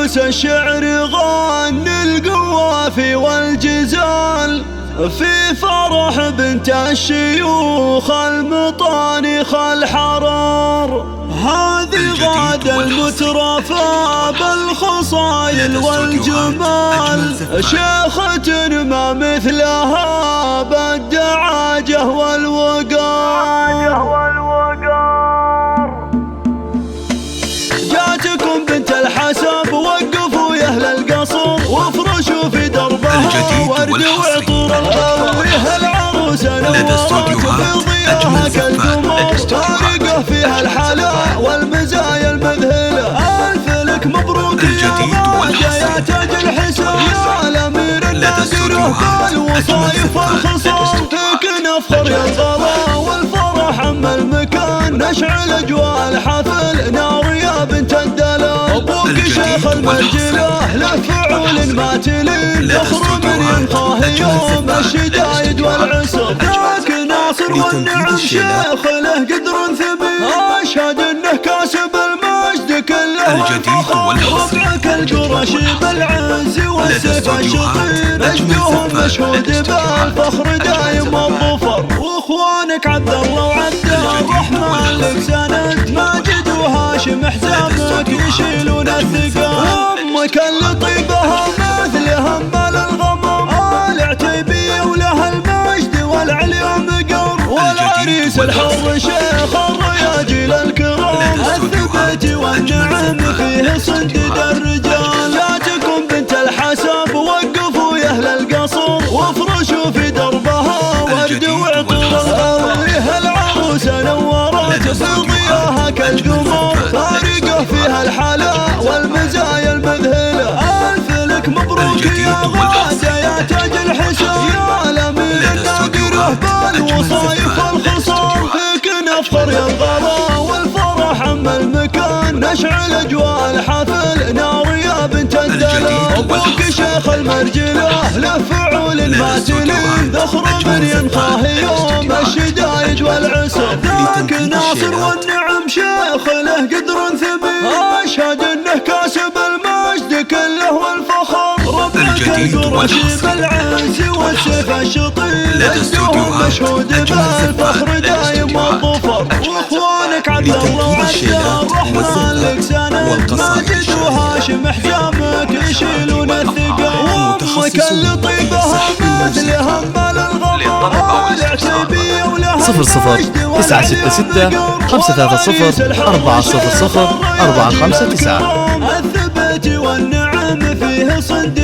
عروس الشعر غني القوافي والجزال في فرح بنت الشيوخ المطانخ الحرار. هذه غادة المترفة بالخصايل والجمال، شيخة ما مثلها بالدعاجة والوقار. جاتكم بنت الحسب وقفوا يا اهل القصر وافرشوا في دربها ورد وعطور الغاويها. العروس نورت في ضياها كالقمر، فارقه فيها الحلاء والمزايا المذهله. الف لك مبروك يا غادة يا تاج الحساب، يا الامير النادره بالوصايف والخصام. فيك نفخر يا الغلا والفرح عم المكان، نشعل اجواء الحفل نار يا بنت الدلال. ابوك شيخ المرجله له فعول ما تلين، ذخر من ينخاه يوم الشدايد والعسر. ذاك ناصر والنعم شيخ له قدر ثمين، اشهد انه كاسب المجد كله والفخر. ربعك القرشي بالعز والسيف الشطين، مجدهم مشهود بالفخر دايم والظفر. واخوانك عبد الله وعبد الرحمن لك سند، ماجد وهاشم حزامك يشيلون الثقال. امك اللي طيبها مثلها مال الغمام، العتيبية ولها المجد والعليا مقر. والعريس الحر شيخ الرياجيل الكرام، الثبات والنعم فيه صندد الرجال. جاتكم بنت الحسب وقفوا يا اهل القصر وافرشوا في دربها ورد وعطور الغاويها. العروس نورت في ضياها كالقمر، فارقه فيها الحلاء والمزايا المذهله. الف لك مبروك يا غادة يا تاج الحساب، يا الامير النادره بالوصايف والخصام. فيك نفخر يا الغلا والفرح عم المكان، نشعل اجواء الحفل نار يا بنت الدلال. ابوك شيخ المرجله له فعول ما تلين، ذخر من ينخاه يوم الشدايد والعسر. ذاك ناصر والنعم شيخ له قدر ثمين، اشهد انه كاسب المجد كله والفخر. ربعك القرشي بالعز والسيف الشطين، مجدهم مشهود بالفخر دايم والظفر. واخوانك عبد الله وعبد الرحمن لك سند، ماجد وهاشم حزامك يشيلون الثقال. امك اللي طيبها مثلها مال الغمام، العتيبية ولها 00-966 530 400 459. الثبات والنعم فيه صندق